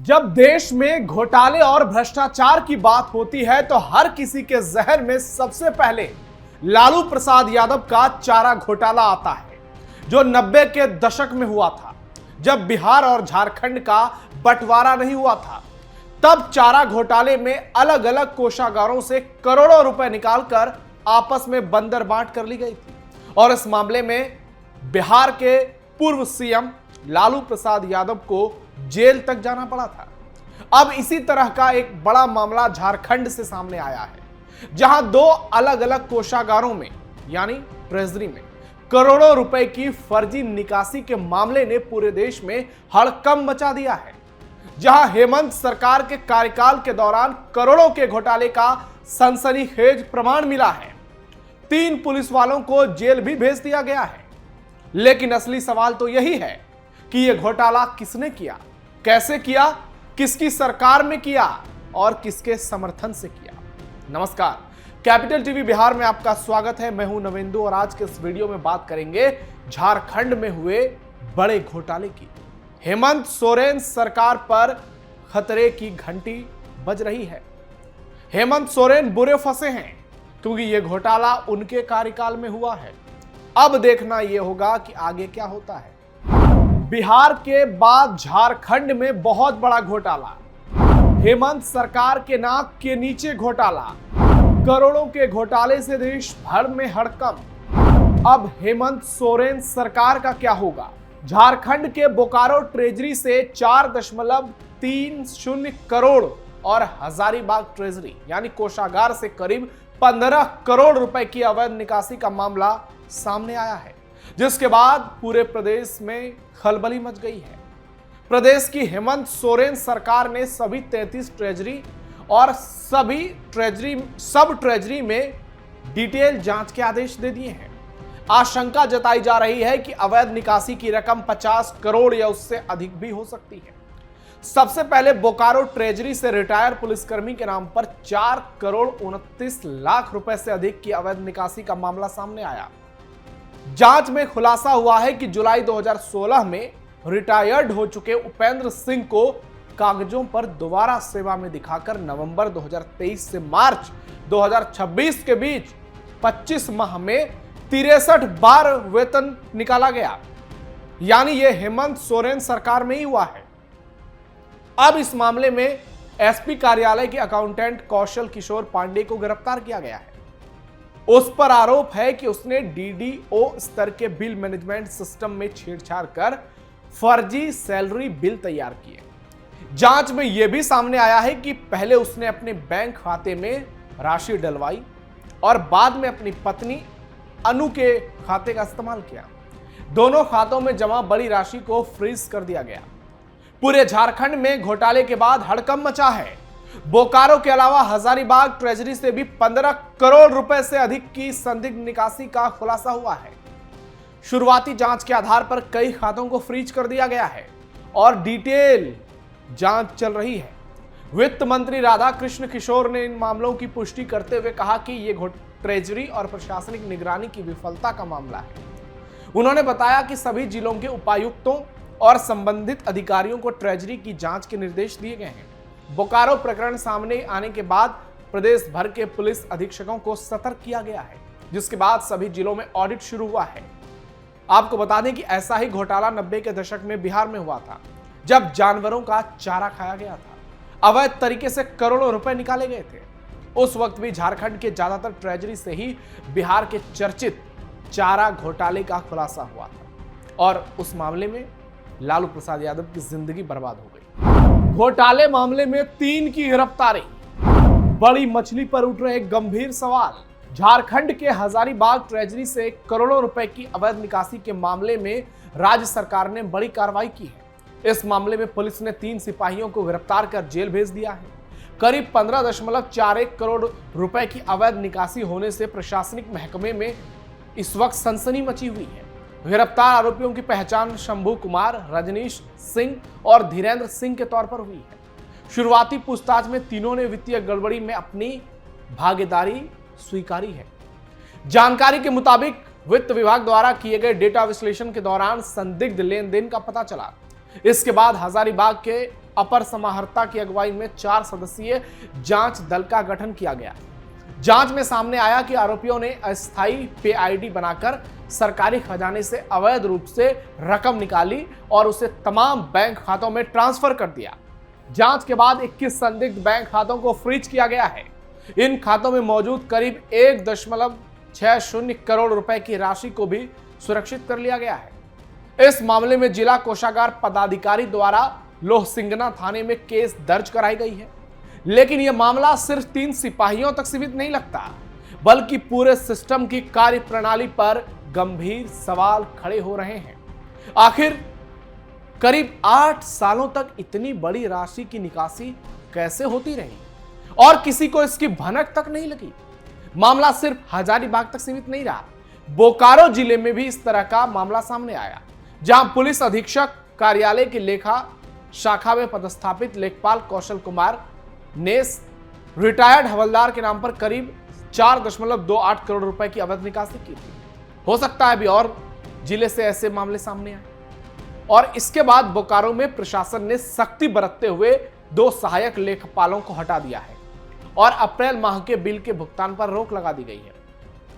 जब देश में घोटाले और भ्रष्टाचार की बात होती है तो हर किसी के जहन में सबसे पहले लालू प्रसाद यादव का चारा घोटाला आता है, जो 90 के दशक में हुआ था, जब बिहार और झारखंड का बंटवारा नहीं हुआ था। तब चारा घोटाले में अलग अलग कोषागारों से करोड़ों रुपए निकालकर आपस में बंदर बांट कर ली गई थी और इस मामले में बिहार के पूर्व सीएम लालू प्रसाद यादव को जेल तक जाना पड़ा था। अब इसी तरह का एक बड़ा मामला झारखंड से सामने आया है, जहां दो अलग अलग कोषागारों में यानी ट्रेजरी में करोड़ों रुपए की फर्जी निकासी के मामले ने पूरे देश में हड़कंप मचा दिया है। जहां हेमंत सरकार के कार्यकाल के दौरान करोड़ों के घोटाले का सनसनीखेज प्रमाण मिला है। 3 पुलिस वालों को जेल भी भेज दिया गया है। लेकिन असली सवाल तो यही है कि यह घोटाला किसने किया, कैसे किया, किसकी सरकार में किया और किसके समर्थन से किया। नमस्कार, कैपिटल टीवी बिहार में आपका स्वागत है। मैं हूं नवेंदु और आज के इस वीडियो में बात करेंगे झारखंड में हुए बड़े घोटाले की। हेमंत सोरेन सरकार पर खतरे की घंटी बज रही है। हेमंत सोरेन बुरे फंसे हैं क्योंकि यह घोटाला उनके कार्यकाल में हुआ है। अब देखना यह होगा कि आगे क्या होता है। बिहार के बाद झारखंड में बहुत बड़ा घोटाला, हेमंत सरकार के नाक के नीचे घोटाला, करोड़ों के घोटाले से देश भर में हड़कंप। अब हेमंत सोरेन सरकार का क्या होगा? झारखंड के बोकारो ट्रेजरी से 4.30 करोड़ और हजारीबाग ट्रेजरी यानी कोषागार से करीब 15 करोड़ रुपए की अवैध निकासी का मामला सामने आया है, जिसके बाद पूरे प्रदेश में खलबली मच गई है। प्रदेश की हेमंत सोरेन सरकार ने सभी 33 ट्रेजरी और सभी सब ट्रेजरी में डिटेल जांच के आदेश दे दिए हैं। आशंका जताई जा रही है कि अवैध निकासी की रकम 50 करोड़ या उससे अधिक भी हो सकती है। सबसे पहले बोकारो ट्रेजरी से रिटायर पुलिसकर्मी के नाम पर 4 करोड़ 29 लाख रुपए से अधिक की अवैध निकासी का मामला सामने आया। जांच में खुलासा हुआ है कि जुलाई 2016 में रिटायर्ड हो चुके उपेंद्र सिंह को कागजों पर दोबारा सेवा में दिखाकर नवंबर 2023 से मार्च 2026 के बीच 25 माह में 63 बार वेतन निकाला गया। यानी यह हेमंत सोरेन सरकार में ही हुआ है। अब इस मामले में एसपी कार्यालय के अकाउंटेंट कौशल किशोर पांडे को गिरफ्तार किया गया है। उस पर आरोप है कि उसने डीडीओ स्तर के बिल मैनेजमेंट सिस्टम में छेड़छाड़ कर फर्जी सैलरी बिल तैयार किए। जांच में यह भी सामने आया है कि पहले उसने अपने बैंक खाते में राशि डलवाई और बाद में अपनी पत्नी अनु के खाते का इस्तेमाल किया। दोनों खातों में जमा बड़ी राशि को फ्रीज कर दिया गया। पूरे झारखंड में घोटाले के बाद हड़कंप मचा है। बोकारो के अलावा हजारीबाग ट्रेजरी से भी 15 करोड़ रुपए से अधिक की संदिग्ध निकासी का खुलासा हुआ है। शुरुआती जांच के आधार पर कई खातों को फ्रीज कर दिया गया है और डिटेल जांच चल रही है। वित्त मंत्री राधाकृष्ण किशोर ने इन मामलों की पुष्टि करते हुए कहा कि यह ट्रेजरी और प्रशासनिक निगरानी की विफलता का मामला है। उन्होंने बताया कि सभी जिलों के उपायुक्तों और संबंधित अधिकारियों को ट्रेजरी की जांच के निर्देश दिए गए हैं। बोकारो प्रकरण सामने आने के बाद प्रदेश भर के पुलिस अधीक्षकों को सतर्क किया गया है, जिसके बाद सभी जिलों में ऑडिट शुरू हुआ है। आपको बता दें कि ऐसा ही घोटाला 90 के दशक में बिहार में हुआ था, जब जानवरों का चारा खाया गया था। अवैध तरीके से करोड़ों रुपए निकाले गए थे। उस वक्त भी झारखंड के ज्यादातर ट्रेजरी से ही बिहार के चर्चित चारा घोटाले का खुलासा हुआ था और उस मामले में लालू प्रसाद यादव की जिंदगी बर्बाद हो गई। घोटाले मामले में 3 की गिरफ्तारी, बड़ी मछली पर उठ रहे गंभीर सवाल। झारखंड के हजारीबाग ट्रेजरी से करोड़ों रुपए की अवैध निकासी के मामले में राज्य सरकार ने बड़ी कार्रवाई की है। इस मामले में पुलिस ने 3 सिपाहियों को गिरफ्तार कर जेल भेज दिया है। करीब 15.41 करोड़ रुपए की अवैध निकासी होने से प्रशासनिक महकमे में इस वक्त सनसनी मची हुई है। गिरफ्तार आरोपियों की पहचान शंभू कुमार, रजनीश सिंह और धीरेन्द्र सिंह के तौर पर हुई है। शुरुआती पूछताछ में तीनों ने वित्तीय गड़बड़ी में अपनी भागीदारी स्वीकारी है। जानकारी के मुताबिक वित्त विभाग द्वारा किए गए डेटा विश्लेषण के दौरान संदिग्ध लेन देन का पता चला। इसके बाद हजारीबाग के अपर समाहर्ता की अगुवाई में 4 सदस्यीय जांच दल का गठन किया गया। जांच में सामने आया कि आरोपियों ने अस्थायी पे आईडी बनाकर सरकारी खजाने से अवैध रूप से रकम निकाली और उसे तमाम बैंक खातों में ट्रांसफर कर दिया। जांच के बाद 21 संदिग्ध बैंक खातों को फ्रीज किया गया है। इन खातों में मौजूद करीब 1.60 करोड़ रुपए की राशि को भी सुरक्षित कर लिया गया है। इस मामले में जिला कोषागार पदाधिकारी द्वारा लोहसिंगना थाने में केस दर्ज कराई गई है। लेकिन यह मामला सिर्फ 3 सिपाहियों तक सीमित नहीं लगता, बल्कि पूरे सिस्टम की कार्यप्रणाली पर गंभीर सवाल खड़े हो रहे हैं। आखिर करीब 8 सालों तक इतनी बड़ी राशि की निकासी कैसे होती रही और किसी को इसकी भनक तक नहीं लगी। मामला सिर्फ हजारीबाग तक सीमित नहीं रहा, बोकारो जिले में भी इस तरह का मामला सामने आया, जहां पुलिस अधीक्षक कार्यालय की लेखा शाखा में पदस्थापित लेखपाल कौशल कुमार ने रिटायर्ड हवलदार के नाम पर करीब 4.28 करोड़ रुपए की अवैध निकासी की थी। हो सकता है अभी और जिले से ऐसे मामले सामने आए। और इसके बाद बोकारो में प्रशासन ने सख्ती बरतते हुए 2 सहायक लेखपालों को हटा दिया है और अप्रैल माह के बिल के भुगतान पर रोक लगा दी गई है।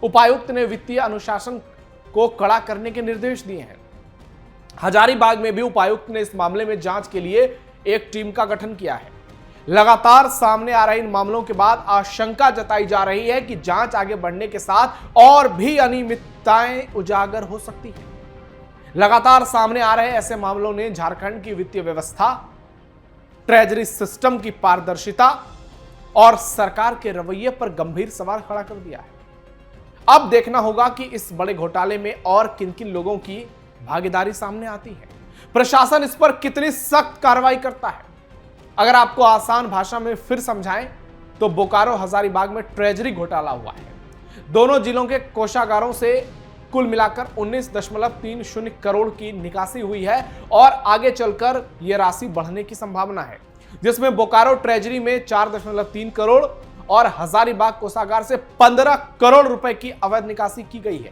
उपायुक्त ने वित्तीय अनुशासन को कड़ा करने के निर्देश दिए हैं। हजारीबाग में भी उपायुक्त ने इस मामले में जांच के लिए एक टीम का गठन किया है। लगातार सामने आ रहे इन मामलों के बाद आशंका जताई जा रही है कि जांच आगे बढ़ने के साथ और भी अनियमितताएं उजागर हो सकती है। लगातार सामने आ रहे ऐसे मामलों ने झारखंड की वित्तीय व्यवस्था, ट्रेजरी सिस्टम की पारदर्शिता और सरकार के रवैये पर गंभीर सवाल खड़ा कर दिया है। अब देखना होगा कि इस बड़े घोटाले में और किन किन लोगों की भागीदारी सामने आती है। प्रशासन इस पर कितनी सख्त कार्रवाई करता है। अगर आपको आसान भाषा में फिर समझाएं तो बोकारो हजारीबाग में ट्रेजरी घोटाला हुआ है। दोनों जिलों के कोषागारों से कुल मिलाकर 19.30 करोड़ की निकासी हुई है और आगे चलकर यह राशि बढ़ने की संभावना है, जिसमें बोकारो ट्रेजरी में 4.3 करोड़ और हजारीबाग कोषागार से 15 करोड़ रुपए की अवैध निकासी की गई है,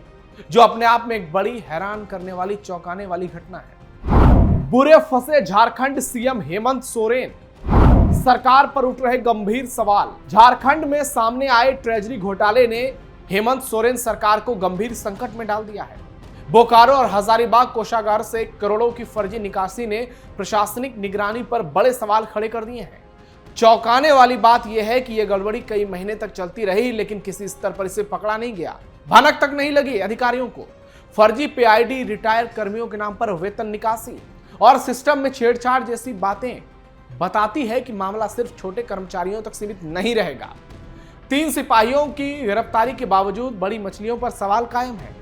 जो अपने आप में एक बड़ी हैरान करने वाली, चौंकाने वाली घटना है। बुरे फंसे झारखंड सीएम हेमंत सोरेन, सरकार पर उठ रहे गंभीर सवाल। झारखंड में सामने आए ट्रेजरी घोटाले ने हेमंत सोरेन सरकार को गंभीर संकट में डाल दिया है। बोकारो और हजारीबाग कोषागार से करोड़ों की फर्जी निकासी ने प्रशासनिक निगरानी पर बड़े सवाल खड़े कर दिए हैं। चौंकाने वाली बात यह है कि यह गड़बड़ी कई महीने तक चलती रही, लेकिन किसी स्तर पर इसे पकड़ा नहीं गया, भनक तक नहीं लगी अधिकारियों को। फर्जी पीआईडी, रिटायर कर्मियों के नाम पर वेतन निकासी और सिस्टम में छेड़छाड़ जैसी बातें बताती है कि मामला सिर्फ छोटे कर्मचारियों तक सीमित नहीं रहेगा। 3 सिपाहियों की गिरफ्तारी के बावजूद बड़ी मछलियों पर सवाल कायम है।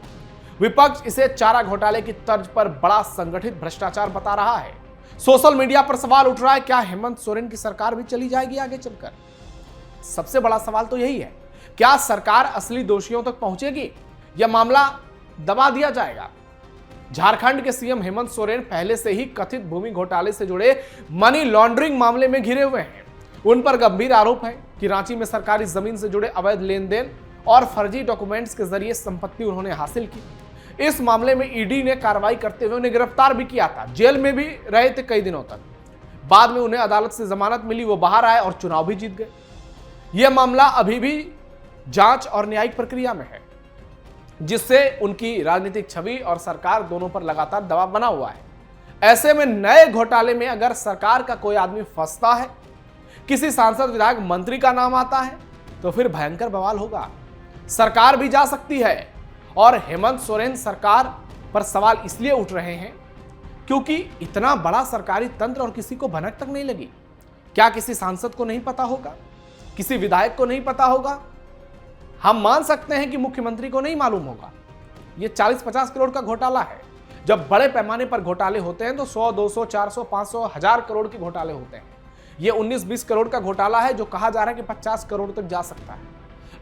विपक्ष इसे चारा घोटाले की तर्ज पर बड़ा संगठित भ्रष्टाचार बता रहा है। सोशल मीडिया पर सवाल उठ रहा है, क्या हेमंत सोरेन की सरकार भी चली जाएगी आगे चलकर? सबसे बड़ा सवाल तो यही है, क्या सरकार असली दोषियों तक पहुंचेगी या मामला दबा दिया जाएगा? झारखंड के सीएम हेमंत सोरेन पहले से ही कथित भूमि घोटाले से जुड़े मनी लॉन्ड्रिंग मामले में घिरे हुए हैं। उन पर गंभीर आरोप है कि रांची में सरकारी जमीन से जुड़े अवैध लेन देन और फर्जी डॉक्यूमेंट्स के जरिए संपत्ति उन्होंने हासिल की। इस मामले में ईडी ने कार्रवाई करते हुए उन्हें गिरफ्तार भी किया था, जेल में भी रहे थे कई दिनों तक। बाद में उन्हें अदालत से जमानत मिली, वो बाहर आए और चुनाव भी जीत गए। यह मामला अभी भी जांच और न्यायिक प्रक्रिया में है, जिससे उनकी राजनीतिक छवि और सरकार दोनों पर लगातार दबाव बना हुआ है। ऐसे में नए घोटाले में अगर सरकार का कोई आदमी फंसता है, किसी सांसद, विधायक, मंत्री का नाम आता है, तो फिर भयंकर बवाल होगा। सरकार भी जा सकती है। और हेमंत सोरेन सरकार पर सवाल इसलिए उठ रहे हैं क्योंकि इतना बड़ा सरकारी तंत्र और किसी को भनक तक नहीं लगी। क्या किसी सांसद को नहीं पता होगा? किसी विधायक को नहीं पता होगा? हम मान सकते हैं कि मुख्यमंत्री को नहीं मालूम होगा। यह 40-50 करोड़ का घोटाला है। जब बड़े पैमाने पर घोटाले होते हैं तो 100, 200, 400, 500, 1000 करोड़ के घोटाले होते हैं। यह 19-20 करोड़ का घोटाला है जो कहा जा रहा है कि 50 करोड़ तक जा सकता है।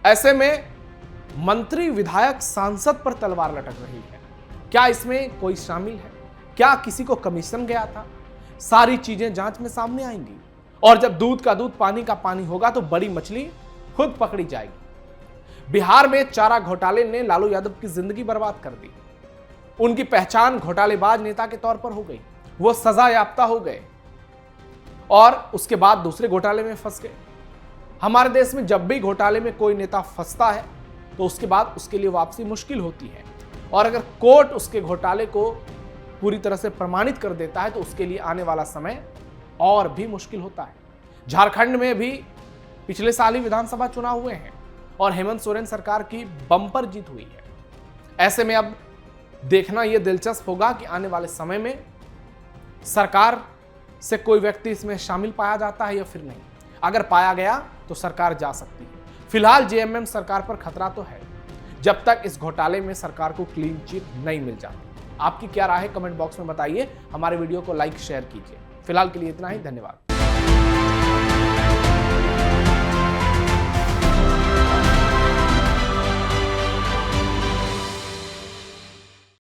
ऐसे में मंत्री, विधायक, सांसद पर तलवार लटक रही है। क्या इसमें कोई शामिल है? क्या किसी को कमीशन गया था? सारी चीजें जांच में सामने आएंगी और जब दूध का दूध, पानी का पानी होगा तो बड़ी मछली खुद पकड़ी जाएगी। बिहार में चारा घोटाले ने लालू यादव की जिंदगी बर्बाद कर दी। उनकी पहचान घोटालेबाज नेता के तौर पर हो गई। वो सजा याफ्ता हो गए। और उसके बाद दूसरे घोटाले में फंस गए। हमारे देश में जब भी घोटाले में कोई नेता फंसता है तो उसके बाद उसके लिए वापसी मुश्किल होती है, और अगर कोर्ट उसके घोटाले को पूरी तरह से प्रमाणित कर देता है तो उसके लिए आने वाला समय और भी मुश्किल होता है। झारखंड में भी पिछले साल ही विधानसभा चुनाव हुए हैं और हेमंत सोरेन सरकार की बम्पर जीत हुई है। ऐसे में अब देखना यह दिलचस्प होगा कि आने वाले समय में सरकार से कोई व्यक्ति इसमें शामिल पाया जाता है या फिर नहीं। अगर पाया गया तो सरकार जा सकती है। फिलहाल जेएमएम सरकार पर खतरा तो है जब तक इस घोटाले में सरकार को क्लीन चिट नहीं मिल जाती। आपकी क्या राय है कमेंट बॉक्स में बताइए। हमारे वीडियो को लाइक शेयर कीजिए। फिलहाल के लिए इतना ही, धन्यवाद।